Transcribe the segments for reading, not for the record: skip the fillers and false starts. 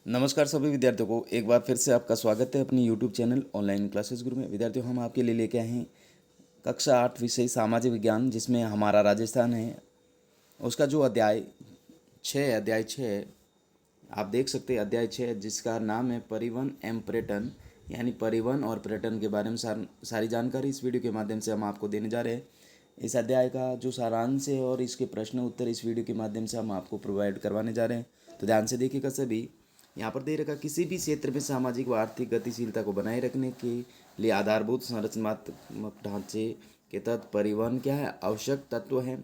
नमस्कार सभी विद्यार्थियों को एक बार फिर से आपका स्वागत है अपनी यूट्यूब चैनल ऑनलाइन क्लासेस गुरु में। विद्यार्थियों, हम आपके लिए लेके आए हैं कक्षा 8 विषय सामाजिक विज्ञान, जिसमें हमारा राजस्थान है। उसका जो अध्याय 6 है, आप देख सकते हैं अध्याय 6, जिसका नाम है परिवहन एवं पर्यटन, यानी परिवहन और पर्यटन के बारे में सारी जानकारी इस वीडियो के माध्यम से हम आपको देने जा रहे हैं। इस अध्याय का जो सारांश है और इसके प्रश्न उत्तर इस वीडियो के माध्यम से हम आपको प्रोवाइड करवाने जा रहे हैं, तो ध्यान से देखिएगा सभी। यहाँ पर दे रखा, किसी भी क्षेत्र में सामाजिक व आर्थिक गतिशीलता को बनाए रखने के लिए आधारभूत संरचनात्मक ढांचे के तहत परिवहन क्या है, आवश्यक तत्व है।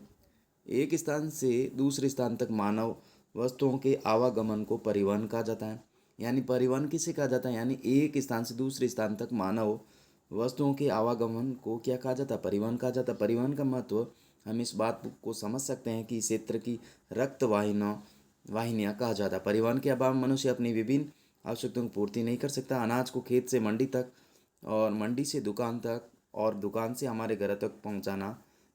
एक स्थान से दूसरे स्थान तक मानव वस्तुओं के आवागमन को परिवहन कहा जाता है। यानी परिवहन किसे कहा जाता है, यानी एक स्थान से दूसरे स्थान तक मानव वस्तुओं के आवागमन को क्या कहा जाता है, परिवहन कहा जाता है। परिवहन का महत्व हम इस बात को समझ सकते हैं कि क्षेत्र की रक्त वाहिनियाँ कहा जाता है। परिवहन के अभाव मनुष्य अपनी विभिन्न आवश्यकताओं की पूर्ति नहीं कर सकता। अनाज को खेत से मंडी तक और मंडी से दुकान तक और दुकान से हमारे घर तक पहुंचाना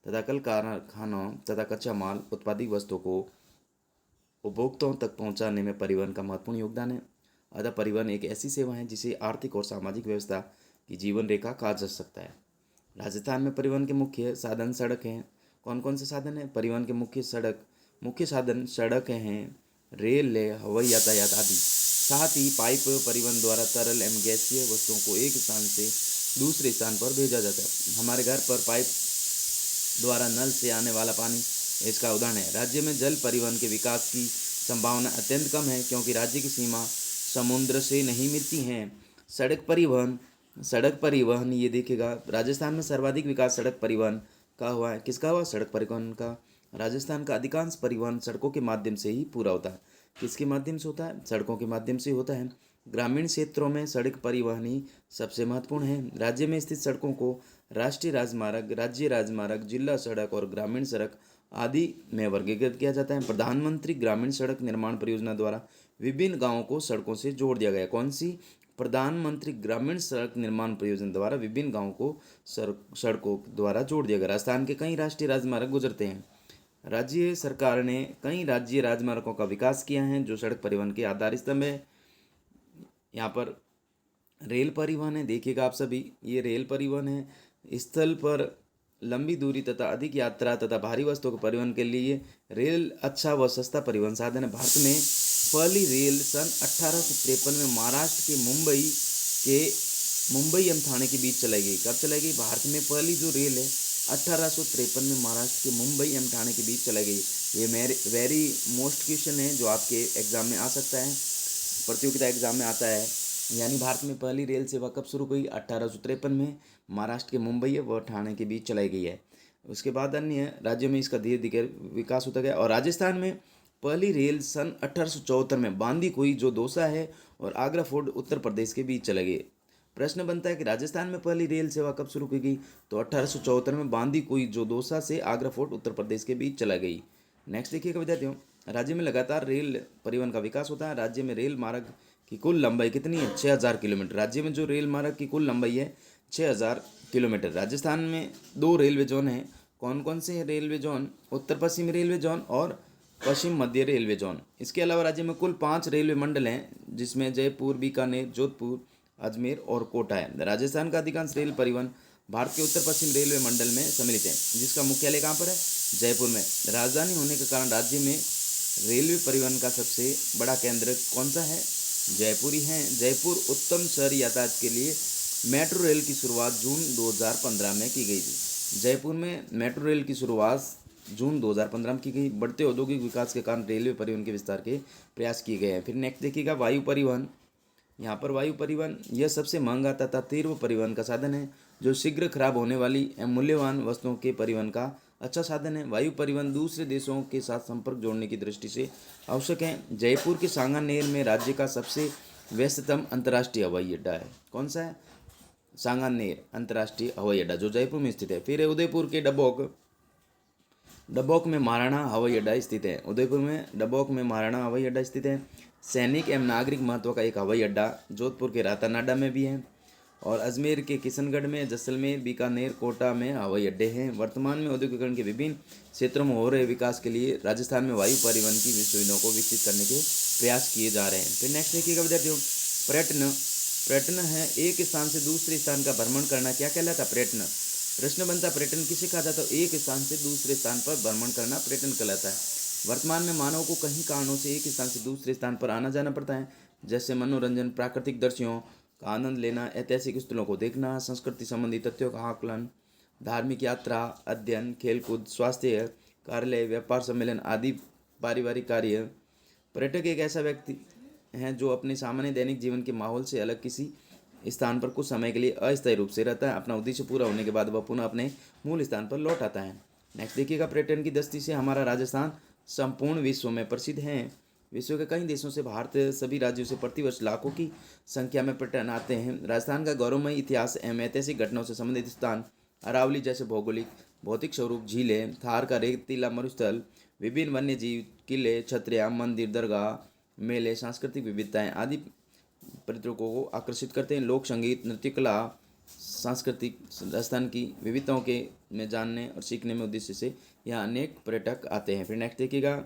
तथा कल कारखानों तथा कच्चा माल उत्पादित वस्तुओं को उपभोक्ताओं तक पहुंचाने में परिवहन का महत्वपूर्ण योगदान है। अतः परिवहन एक ऐसी सेवा है जिसे आर्थिक और सामाजिक व्यवस्था की जीवन रेखा कहा जा सकता है। राजस्थान में परिवहन के मुख्य साधन सड़क हैं। कौन कौन से साधन हैं परिवहन के? मुख्य साधन सड़क हैं, रेल है, हवाई यातायात आदि। साथ ही पाइप परिवहन द्वारा तरल एवं गैसीय वस्तुओं को एक स्थान से दूसरे स्थान पर भेजा जाता है। हमारे घर पर पाइप द्वारा नल से आने वाला पानी इसका उदाहरण है। राज्य में जल परिवहन के विकास की संभावना अत्यंत कम है, क्योंकि राज्य की सीमा समुद्र से नहीं मिलती हैं। सड़क परिवहन ये देखिएगा, राजस्थान में सर्वाधिक विकास सड़क परिवहन का हुआ है। किसका हुआ? सड़क परिवहन का। राजस्थान का अधिकांश परिवहन सड़कों के माध्यम से ही पूरा होता है। किसके माध्यम से होता है? सड़कों के माध्यम से होता है। ग्रामीण क्षेत्रों में सड़क परिवहन ही सबसे महत्वपूर्ण है। राज्य में स्थित सड़कों को राष्ट्रीय राजमार्ग, राज्य राजमार्ग, जिला सड़क और ग्रामीण सड़क आदि में वर्गीकृत किया जाता है। प्रधानमंत्री ग्रामीण सड़क निर्माण परियोजना द्वारा विभिन्न गांवों को सड़कों से जोड़ दिया गया। कौन सी? प्रधानमंत्री ग्रामीण सड़क निर्माण परियोजना द्वारा विभिन्न गांवों को सड़कों द्वारा जोड़ दिया गया। राजस्थान के कई राष्ट्रीय राजमार्ग गुजरते हैं। राज्य सरकार ने कई राज्य राजमार्गों का विकास किया है, जो सड़क परिवहन के आधार स्तंभ है। यहाँ पर रेल परिवहन है, देखिएगा आप सभी, ये रेल परिवहन है। स्थल पर लंबी दूरी तथा अधिक यात्रा तथा भारी वस्तुओं के परिवहन के लिए रेल अच्छा व सस्ता परिवहन साधन है। भारत में पहली रेल सन 1853 में महाराष्ट्र के मुंबई एवं ठाणे के बीच चलाई गई। कब चलाई गई? भारत में पहली जो रेल है 1853 में महाराष्ट्र के मुंबई एवं ठाणे के बीच चलाई गई। ये वेरी मोस्ट क्वेश्चन है जो आपके एग्जाम में आ सकता है, प्रतियोगिता एग्जाम में आता है। यानी भारत में पहली रेल सेवा कब शुरू हुई? 1853 में महाराष्ट्र के मुंबई व ठाणे के बीच चलाई गई है। उसके बाद अन्य राज्यों में इसका धीरे धीरे विकास होता गया। और राजस्थान में पहली रेल सन 1874 में बांदीकुई जो दौसा है और आगरा फोर्ट उत्तर प्रदेश के बीच चलाई गई। प्रश्न बनता है कि राजस्थान में पहली रेल सेवा कब शुरू की गई? तो 1874 में बांदीकुई जो दौसा से आगरा फोर्ट उत्तर प्रदेश के बीच चला गई। नेक्स्ट देखिएगा विद्यार्थियों, राज्य में लगातार रेल परिवहन का विकास होता है। राज्य में रेल मार्ग की कुल लंबाई कितनी है? 6000 किलोमीटर। राज्य में जो रेल मार्ग की कुल लंबाई है 6000 किलोमीटर। राजस्थान में 2 रेलवे जोन हैं। कौन कौन से हैं रेलवे जोन? उत्तर पश्चिमी रेलवे जोन और पश्चिम मध्य रेलवे जोन। इसके अलावा राज्य में कुल 5 रेलवे मंडल हैं, जिसमें जयपुर, बीकानेर, जोधपुर, अजमेर और कोटा है। राजस्थान का अधिकांश रेल परिवहन भारत के उत्तर पश्चिम रेलवे मंडल में सम्मिलित है, जिसका मुख्यालय कहाँ पर है? जयपुर में। राजधानी होने के कारण राज्य में रेलवे परिवहन का सबसे बड़ा केंद्र कौन सा है? जयपुर ही है। जयपुर उत्तम शहरी यातायात के लिए मेट्रो रेल की शुरुआत जून 2015 में की गई थी। जयपुर में मेट्रो रेल की शुरुआत जून 2015 में की गई। बढ़ते औद्योगिक विकास के कारण रेलवे परिवहन के विस्तार के प्रयास किए गए हैं। फिर नेक्स्ट देखिएगा वायु परिवहन। यहाँ पर वायु परिवहन यह सबसे महंगा तथा तीव्र परिवहन का साधन है, जो शीघ्र खराब होने वाली एवं मूल्यवान वस्तुओं के परिवहन का अच्छा साधन है। वायु परिवहन दूसरे देशों के साथ संपर्क जोड़ने की दृष्टि से आवश्यक है। जयपुर के सांगानेर में राज्य का सबसे व्यस्ततम अंतर्राष्ट्रीय हवाई अड्डा है। कौन सा है? सांगानेर अंतर्राष्ट्रीय हवाई अड्डा, जो जयपुर में स्थित है। फिर है उदयपुर के डबोक में महाराणा हवाई अड्डा स्थित है। उदयपुर में डबोक में महाराणा हवाई अड्डा स्थित है। सैनिक एवं नागरिक महत्व का एक हवाई अड्डा जोधपुर के रातानाडा में भी है। और अजमेर के किशनगढ़ में, जैसलमेर, बीकानेर, कोटा में हवाई अड्डे हैं। वर्तमान में औद्योगिकरण के विभिन्न क्षेत्रों में हो रहे विकास के लिए राजस्थान में वायु परिवहन की सुविधाओं को विकसित करने के प्रयास किए जा रहे हैं। फिर नेक्स्ट देखिएगा विद्यार्थियों, पर्यटन। पर्यटन है एक स्थान से दूसरे स्थान का भ्रमण करना, क्या कहलाता है? पर्यटन। प्रश्न बनता पर्यटन किसे कहा जाता है? तो एक स्थान से दूसरे स्थान पर भ्रमण करना पर्यटन कहलाता है। वर्तमान में मानव को कई कारणों से एक स्थान से दूसरे स्थान पर आना जाना पड़ता है, जैसे मनोरंजन, प्राकृतिक दृश्यों का आनंद लेना, ऐतिहासिक स्थलों को देखना, संस्कृति संबंधी तथ्यों का आकलन, धार्मिक यात्रा, अध्ययन, खेलकूद, स्वास्थ्य, कार्यालय, व्यापार सम्मेलन आदि, पारिवारिक कार्य। पर्यटक एक ऐसा व्यक्ति है जो अपने सामान्य दैनिक जीवन के माहौल से अलग किसी स्थान पर कुछ समय के लिए अस्थायी रूप से रहता है। अपना उद्देश्य पूरा होने के बाद वह पुनः अपने मूल स्थान पर लौट आता है। नेक्स्ट देखिएगा, पर्यटन की दृष्टि से हमारा राजस्थान संपूर्ण विश्व में प्रसिद्ध है। विश्व के कई देशों से भारत सभी राज्यों से प्रतिवर्ष लाखों की संख्या में पर्यटन आते हैं। राजस्थान का गौरवमय इतिहास एवं ऐतिहासिक घटनाओं से संबंधित स्थान, अरावली जैसे भौगोलिक भौतिक स्वरूप, झीलें, थार का रेतीला मरुस्थल, विभिन्न वन्य जीव, किले, छतरियाँ, मंदिर, दरगाह, मेले, सांस्कृतिक विविधताएं आदि पर्यटकों को आकर्षित करते हैं। लोक संगीत, नृत्य कला, सांस्कृतिक राजस्थान की विविधताओं के में जानने और सीखने में उद्देश्य से यहाँ अनेक पर्यटक आते हैं। फिर नेक्स्ट देखिएगा,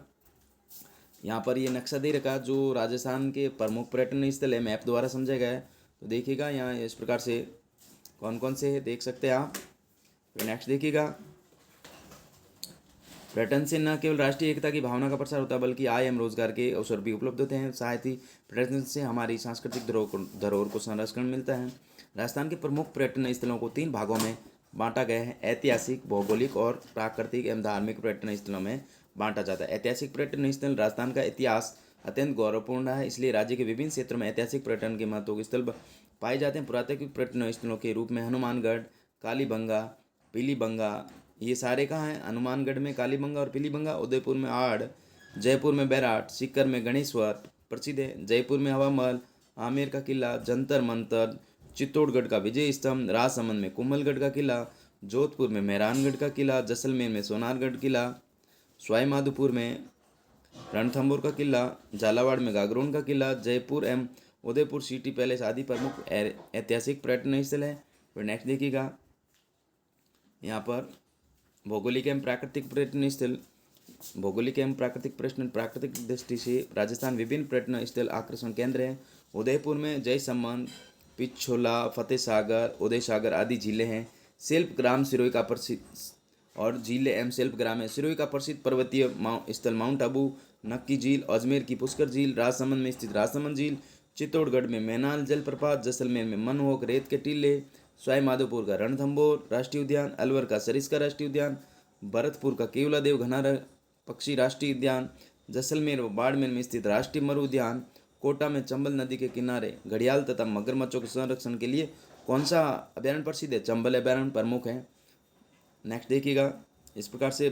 यहाँ पर ये नक्शा दे रखा जो राजस्थान के प्रमुख पर्यटन स्थल है, मैप द्वारा समझा गया है। तो देखिएगा यहाँ इस प्रकार से कौन कौन से है देख सकते हैं आप। फिर नेक्स्ट देखिएगा, पर्यटन से न केवल राष्ट्रीय एकता की भावना का प्रसार होता है बल्कि आय एवं रोजगार के अवसर भी उपलब्ध होते हैं। साथ ही पर्यटन से हमारी सांस्कृतिक धरोहर को संरक्षण मिलता है। राजस्थान के प्रमुख पर्यटन स्थलों को 3 भागों में बांटा गया है, ऐतिहासिक, भौगोलिक और प्राकृतिक एवं धार्मिक पर्यटन स्थलों में बांटा जाता है। ऐतिहासिक पर्यटन स्थल, राजस्थान का इतिहास अत्यंत गौरवपूर्ण है, इसलिए राज्य के विभिन्न क्षेत्रों में ऐतिहासिक पर्यटन के महत्व के स्थल पाए जाते हैं। पुरातात्विक पर्यटन स्थलों के रूप में हनुमानगढ़, कालीबंगा, पीलीबंगा, ये सारे कहाँ हैं? हनुमानगढ़ में कालीबंगा और पीलीबंगा, उदयपुर में आड़, जयपुर में बैराट, सीकर में गणेश्वर प्रसिद्ध है, जयपुर में हवा महल, आमेर का किला, जंतर मंतर, चित्तौड़गढ़ का विजय स्तंभ, राजसमंद में कुंभलगढ़ का किला, जोधपुर में मेहरानगढ़ का किला, जैसलमेर में सोनारगढ़ किला, सवाईमाधोपुर में रणथंभौर का किला, झालावाड़ में गागरोन का किला, जयपुर एवं उदयपुर सिटी पैलेस आदि प्रमुख ऐतिहासिक पर्यटन स्थल है। फिर नेक्स्ट देखिएगा, यहाँ पर भौगोलिक एवं प्राकृतिक पर्यटन स्थल। भौगोलिक एवं प्राकृतिक प्रश्न, प्राकृतिक दृष्टि से राजस्थान विभिन्न पर्यटन स्थल आकर्षण केंद्र हैं। उदयपुर में जयसमंद, पिछोला, फतेह सागर, उदय सागर आदि झीलें हैं। शिल्प ग्राम सिरोही का प्रसिद्ध और झीलें एवं शिल्प ग्राम है। सिरोही का प्रसिद्ध पर्वतीय स्थल माउंट आबू, नक्की झील, अजमेर की पुष्कर झील, राजसमंद में स्थित राजसमंद झील, चित्तौड़गढ़ में मैनाल जलप्रपात, जैसलमेर में मनमोहक रेत के टीले, सवाईमाधोपुर का रणथंभौर राष्ट्रीय उद्यान, अलवर का सरिस्का राष्ट्रीय उद्यान, भरतपुर का केवलादेव घना पक्षी राष्ट्रीय उद्यान, जैसलमेर व बाड़मेर में स्थित राष्ट्रीय मरु उद्यान, कोटा में चंबल नदी के किनारे घड़ियाल तथा मगरमच्छों के संरक्षण के लिए कौन सा अभयारण्य प्रसिद्ध है? चंबल अभयारण्य प्रमुख है। नेक्स्ट देखिएगा, इस प्रकार से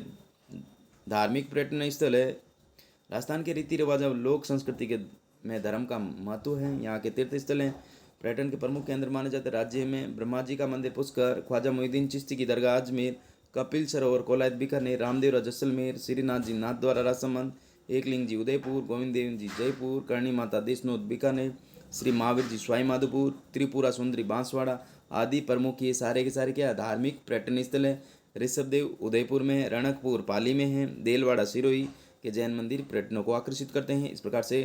धार्मिक पर्यटन स्थल है। राजस्थान के रीति रिवाज और लोक संस्कृति के में धर्म का महत्व है। यहाँ के तीर्थ स्थल हैं, पर्यटन के प्रमुख केंद्र माने जाते हैं। राज्य में ब्रह्मा जी का मंदिर पुष्कर, ख्वाजा मोइनुद्दीन चिश्ती की दरगाह अजमेर, कपिल सरोवर कोलायत बीकानेर, रामदेवरा जैसलमेर, श्रीनाथ जी नाथद्वारा राजसमंद, एकलिंग जी उदयपुर, गोविंद देव जी जयपुर, करणी माता देशनोद बीकानेर, श्री महावीर जी सवाईमाधोपुर, त्रिपुरा सुंदरी बांसवाड़ा आदि प्रमुख ये सारे के सारे क्या धार्मिक पर्यटन स्थल है। ऋषभदेव उदयपुर में है, रणकपुर पाली में है, देलवाड़ा सिरोही के जैन मंदिर पर्यटनों को आकर्षित करते हैं। इस प्रकार से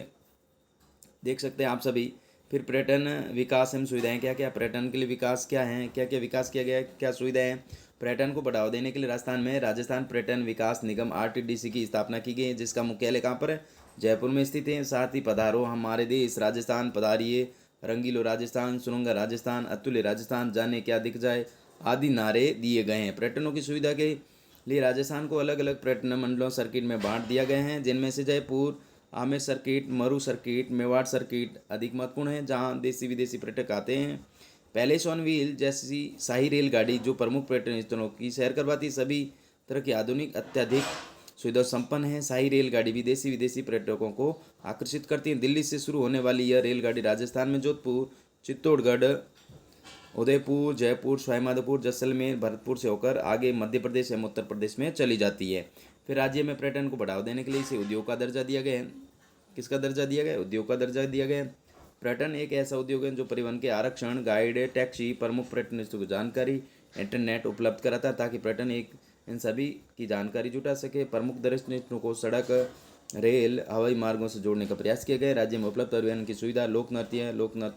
देख सकते हैं आप सभी। फिर पर्यटन विकास एवं सुविधाएं क्या क्या, पर्यटन के लिए विकास क्या है, क्या क्या विकास किया गया है, क्या सुविधाएं हैं। पर्यटन को बढ़ावा देने के लिए राजस्थान में राजस्थान पर्यटन विकास निगम आरटीडीसी की स्थापना की गई है, जिसका मुख्यालय कहाँ पर है? जयपुर में स्थित है। साथ ही पधारो हमारे देश राजस्थान, पधारिए रंगीलो राजस्थान, सुरंगा राजस्थान, अतुल्य राजस्थान, जाने क्या दिख जाए आदि नारे दिए गए हैं। पर्यटनों की सुविधा के लिए राजस्थान को अलग अलग पर्यटन मंडलों सर्किट में बांट दिया गया है, जिनमें से जयपुर आमेर सर्किट, मरु सर्किट, मेवाड़ सर्किट अधिक महत्वपूर्ण है, जहां देसी विदेशी पर्यटक आते हैं। पैलेस ऑन व्हील जैसी शाही रेलगाड़ी जो प्रमुख पर्यटन स्थलों की सैर करवाती, सभी तरह की आधुनिक अत्यधिक सुविधा संपन्न है। शाही रेलगाड़ी भी देसी विदेशी पर्यटकों को आकर्षित करती है। दिल्ली से शुरू होने वाली यह रेलगाड़ी राजस्थान में जोधपुर, चित्तौड़गढ़, उदयपुर, जयपुर, सवाईमाधोपुर, जैसलमेर, भरतपुर से होकर आगे मध्य प्रदेश एवं उत्तर प्रदेश में चली जाती है। फिर राज्य में पर्यटन को बढ़ावा देने के लिए इसे उद्योग का दर्जा दिया गया है। किसका दर्जा दिया गया है? उद्योग का दर्जा दिया गया है। पर्यटन एक ऐसा उद्योग है जो परिवहन के आरक्षण, गाइड, टैक्सी, प्रमुख पर्यटन स्थलों की जानकारी, इंटरनेट उपलब्ध कराता है ताकि पर्यटन एक इन सभी की जानकारी जुटा सके। प्रमुख दर्शनीय स्थलों को सड़क, रेल हवाई मार्गों से जोड़ने का प्रयास किया गया। राज्य में उपलब्ध परिवहन की सुविधा, लोक नृत्य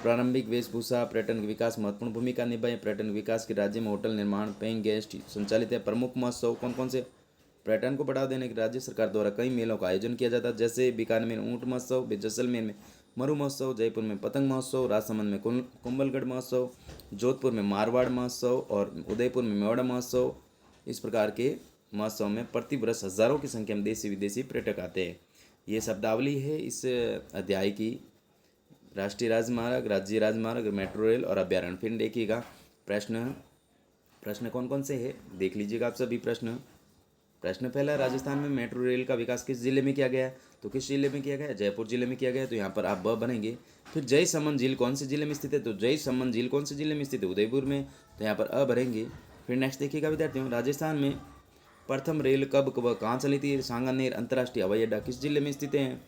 प्रारंभिक वेशभूषा पर्यटन के विकास महत्वपूर्ण भूमिका निभाए। पर्यटन विकास के राज्य में होटल निर्माण, पेइंग गेस्ट संचालित है। प्रमुख महोत्सव कौन कौन से? पर्यटन को बढ़ावा देने के राज्य सरकार द्वारा कई मेलों का आयोजन किया जाता है, जैसे बीकानेर में ऊंट महोत्सव, जैसलमेर में मरु महोत्सव, जयपुर में पतंग महोत्सव, राजसमंद में कुंभलगढ़ महोत्सव, जोधपुर में मारवाड़ महोत्सव और उदयपुर में मेवाड़ा महोत्सव। इस प्रकार के महोत्सव में प्रति वर्ष हजारों की संख्या में देशी विदेशी पर्यटक आते हैं। ये शब्दावली है इस अध्याय की। राष्ट्रीय राजमार्ग, राज्य राजमार्ग, मेट्रो रेल और अभ्यारण्य। फिर देखिएगा प्रश्न कौन कौन से हैं, देख लीजिएगा आप सभी प्रश्न। प्रश्न पहला, राजस्थान में मेट्रो रेल का विकास किस जिले में किया गया है? तो किस जिले में किया गया है? जयपुर जिले में किया गया है, तो यहाँ पर आप ब बनेंगे। फिर जय समन झील कौन से जिले में स्थित है? तो जय समन झील कौन से जिले में स्थित है? उदयपुर में, तो यहाँ पर अ भरेंगे। फिर नेक्स्ट देखिएगा विद्यार्थियों, राजस्थान में प्रथम रेल कब कब कहाँ चली थी? सांगानेर अंतर्राष्ट्रीय हवाई अड्डा किस जिले में स्थित है?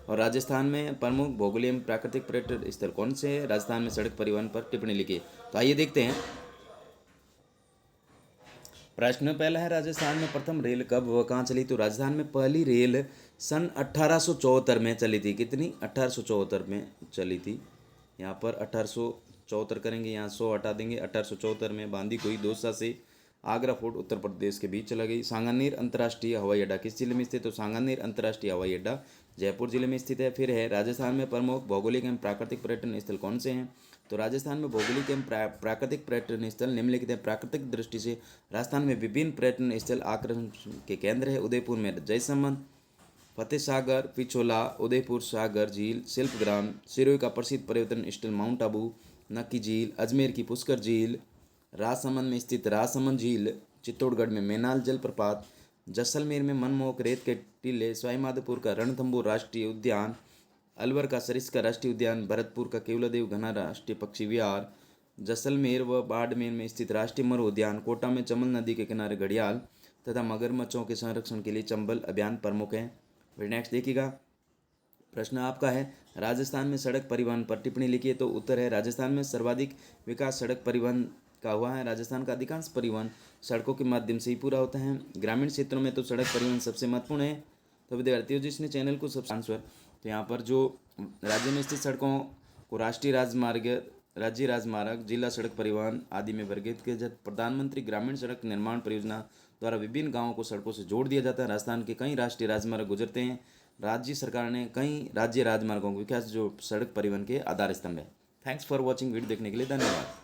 और राजस्थान में प्रमुख भौगोलिक एवं प्राकृतिक पर्यटन स्थल कौन से है? राजस्थान में सड़क परिवहन पर टिप्पणी लिखिए। तो आइए देखते हैं। प्रश्न पहला है, राजस्थान में प्रथम रेल कब व कहाँ चली? तो राजस्थान में पहली रेल सन 1874 में चली थी। कितनी? 1874 में चली थी। यहाँ पर 1874 करेंगे, यहाँ 100 हटा देंगे। 1874 में बांदी कोई दोसा से आगरा फोर्ट उत्तर प्रदेश के बीच चला गई। सांगानेर अंतर्राष्ट्रीय हवाई अड्डा किस जिले में स्थित? तो सांगानेर अंतर्राष्ट्रीय हवाई अड्डा जयपुर जिले में स्थित है। फिर है, राजस्थान में प्रमुख भौगोलिक एवं प्राकृतिक पर्यटन स्थल कौन से हैं? तो राजस्थान में भौगोलिक एवं प्राकृतिक पर्यटन स्थल निम्नलिखित हैं। प्राकृतिक दृष्टि से राजस्थान में विभिन्न पर्यटन स्थल आकर्षण के केंद्र है। उदयपुर में जयसमंद, फतेह सागर, पिछोला, उदयपुर सागर झील, शिल्पग्राम, सिरोही का प्रसिद्ध पर्यटन स्थल माउंट आबू, नक्की झील, अजमेर की पुष्कर झील, राजसमंद में स्थित राजसमंद झील, चित्तौड़गढ़ में मैनाल जलप्रपात, जैसलमेर में मनमोहक रेत के टीले, सवाईमाधोपुर का रणथंभौर राष्ट्रीय उद्यान, अलवर का सरिस्का राष्ट्रीय उद्यान, भरतपुर का केवलादेव घना राष्ट्रीय पक्षी विहार, जैसलमेर व बाड़मेर में स्थित राष्ट्रीय मरु उद्यान, कोटा में चमल नदी के किनारे घड़ियाल तथा मगरमच्छों के संरक्षण के लिए चंबल अभियान प्रमुख हैं। फिर नेक्स्ट देखिएगा, प्रश्न आपका है, राजस्थान में सड़क परिवहन पर टिप्पणी लिखिए। तो उत्तर है, राजस्थान में सर्वाधिक विकास सड़क परिवहन का हुआ है। राजस्थान का अधिकांश परिवहन सड़कों के माध्यम से ही पूरा होता है। ग्रामीण क्षेत्रों में तो सड़क परिवहन सबसे महत्वपूर्ण है। तो विद्यार्थियों, जिसने चैनल को सबसे आंसर, तो यहाँ पर जो राज्य में स्थित सड़कों को राष्ट्रीय राजमार्ग, राज्य राजमार्ग, जिला सड़क परिवहन आदि में वर्गीकृत किया जाता है। प्रधानमंत्री ग्रामीण सड़क निर्माण परियोजना द्वारा विभिन्न गाँवों को सड़कों से जोड़ दिया जाता है। राजस्थान के कई राष्ट्रीय राजमार्ग गुजरते हैं। राज्य सरकार ने कई राज्य राजमार्गों का विकास जो सड़क परिवहन के आधार स्तंभ है। थैंक्स फॉर वॉचिंग, वीडियो देखने के लिए धन्यवाद।